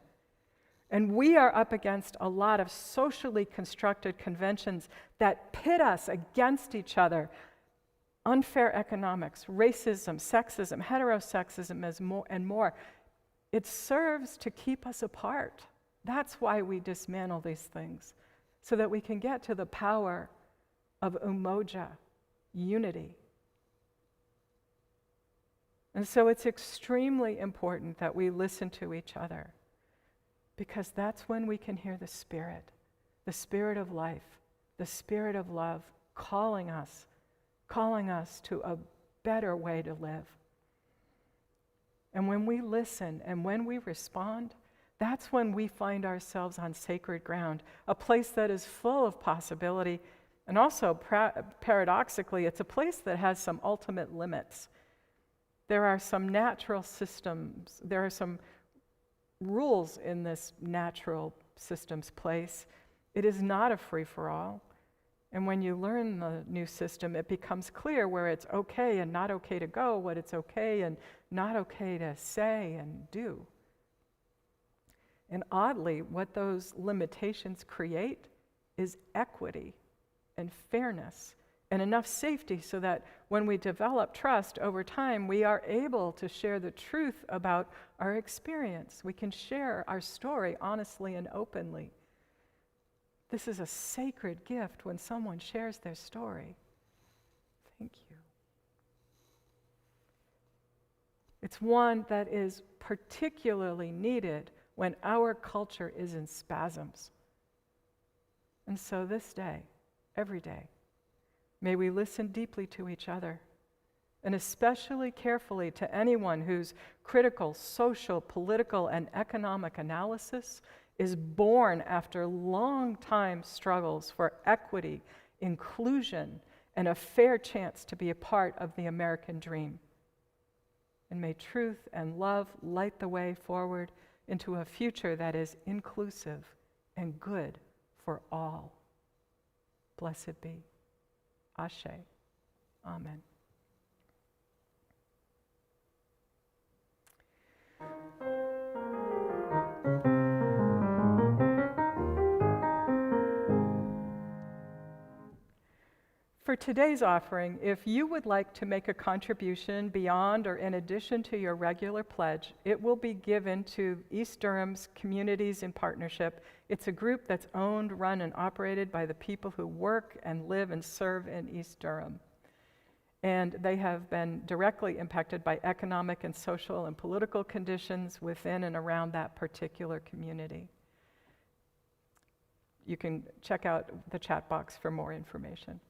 And we are up against a lot of socially constructed conventions that pit us against each other. Unfair economics, racism, sexism, heterosexism, and more. It serves to keep us apart. That's why we dismantle these things, so that we can get to the power of umoja, unity. And so it's extremely important that we listen to each other, because that's when we can hear the Spirit of life, the Spirit of love calling us to a better way to live. And when we listen and when we respond, that's when we find ourselves on sacred ground, a place that is full of possibility, and also paradoxically, it's a place that has some ultimate limits. There are some natural systems, there are some rules in this natural systems place. It is not a free-for-all. And when you learn the new system, it becomes clear where it's okay and not okay to go, what it's okay and not okay to say and do. And oddly, what those limitations create is equity and fairness and enough safety so that when we develop trust over time, we are able to share the truth about our experience. We can share our story honestly and openly. This is a sacred gift when someone shares their story. Thank you. It's one that is particularly needed when our culture is in spasms. And so this day, every day, may we listen deeply to each other, and especially carefully to anyone whose critical social, political, and economic analysis is born after long-time struggles for equity, inclusion, and a fair chance to be a part of the American dream. And may truth and love light the way forward into a future that is inclusive and good for all. Blessed be. Ashe. Amen. For today's offering, if you would like to make a contribution beyond or in addition to your regular pledge, it will be given to East Durham's Communities in Partnership. It's a group that's owned, run, and operated by the people who work and live and serve in East Durham. And they have been directly impacted by economic and social and political conditions within and around that particular community. You can check out the chat box for more information.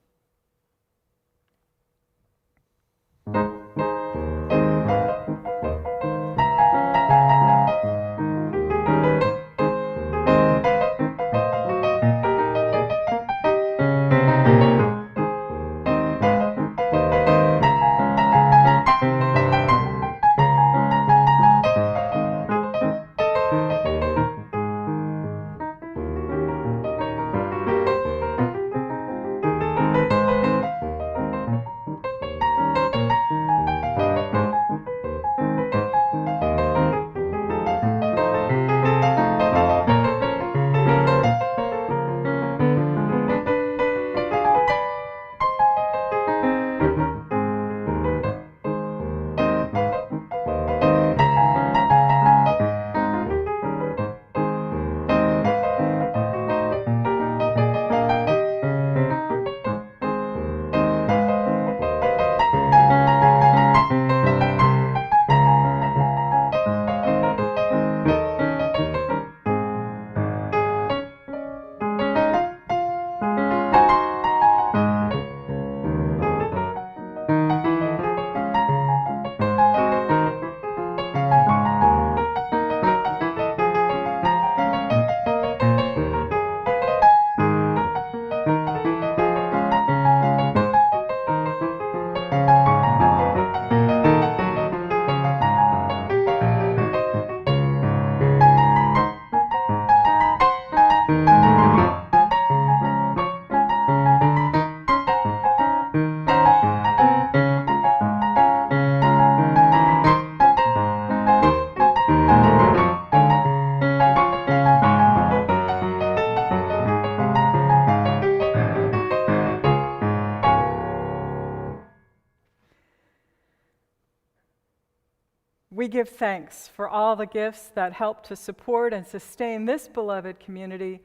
We give thanks for all the gifts that help to support and sustain this beloved community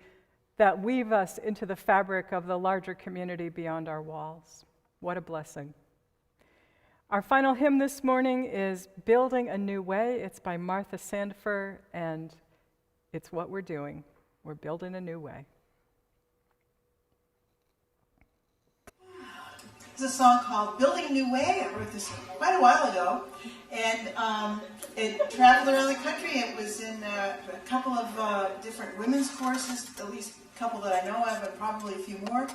that weave us into the fabric of the larger community beyond our walls. What a blessing. Our final hymn this morning is Building a New Way. It's by Martha Sandfer, and it's what we're doing. We're building a new way. It's a song called Building a New Way. I wrote this quite a while ago, and it traveled around the country. It was in a couple of different women's choruses, at least a couple that I know of, and probably a few more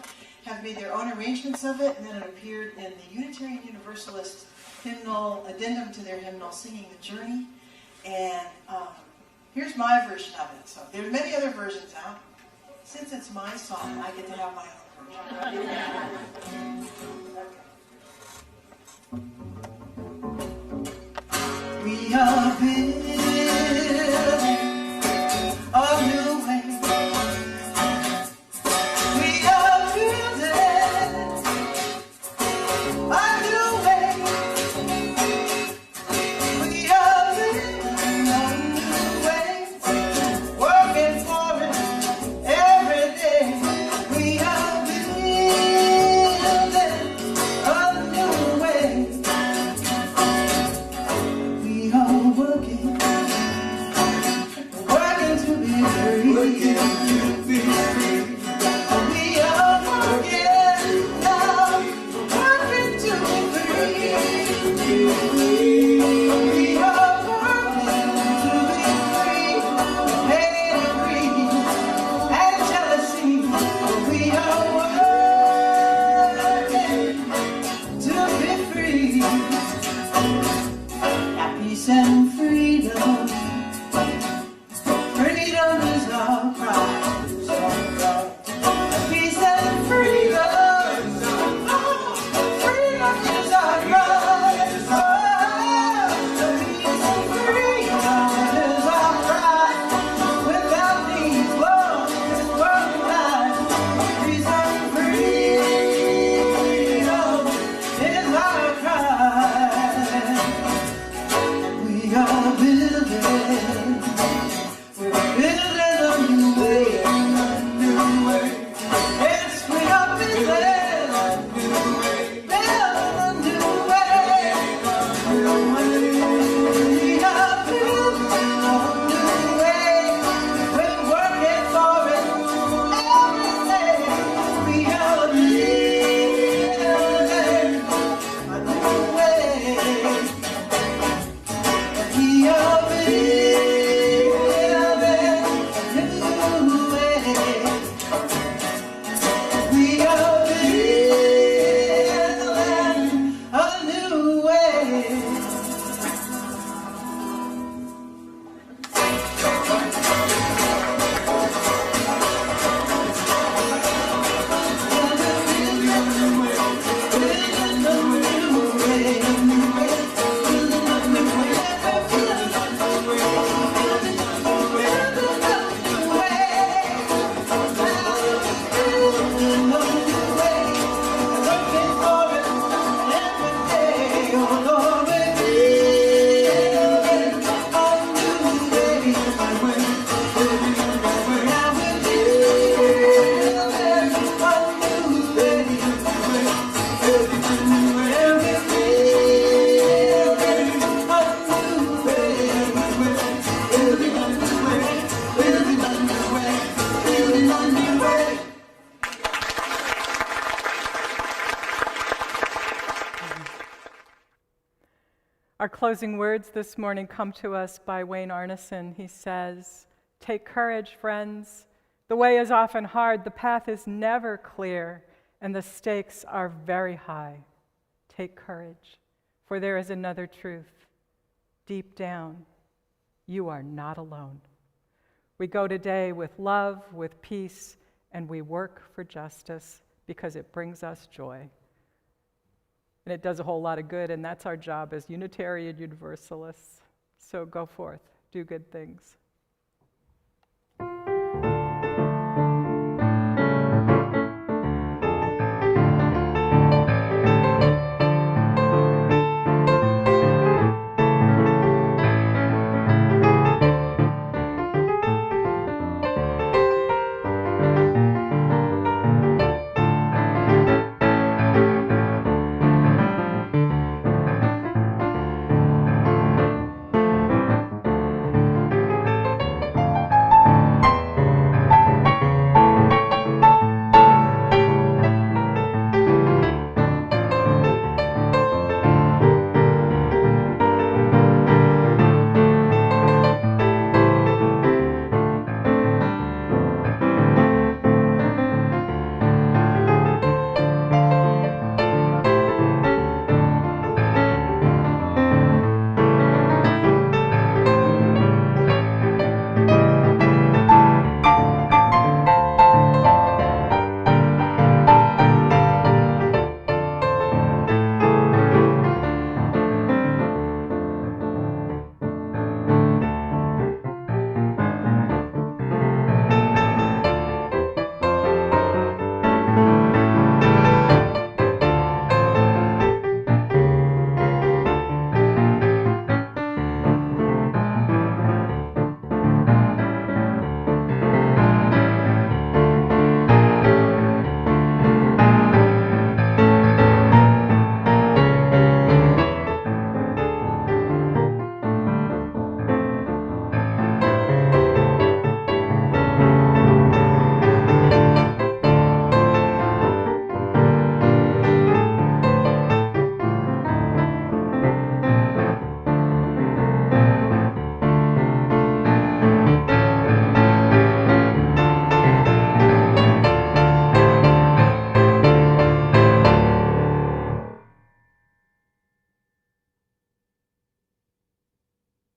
have made their own arrangements of it, and then it appeared in the Unitarian Universalist hymnal, addendum to their hymnal, Singing the Journey, and here's my version of it. So there's many other versions out. Since it's my song, I get to have my own version. We are building Our closing words this morning come to us by Wayne Arneson. He says, "Take courage, friends. The way is often hard, the path is never clear, and the stakes are very high. Take courage, for there is another truth. Deep down, you are not alone. We go today with love, with peace, and we work for justice because it brings us joy." And it does a whole lot of good, and that's our job as Unitarian Universalists. So go forth, do good things.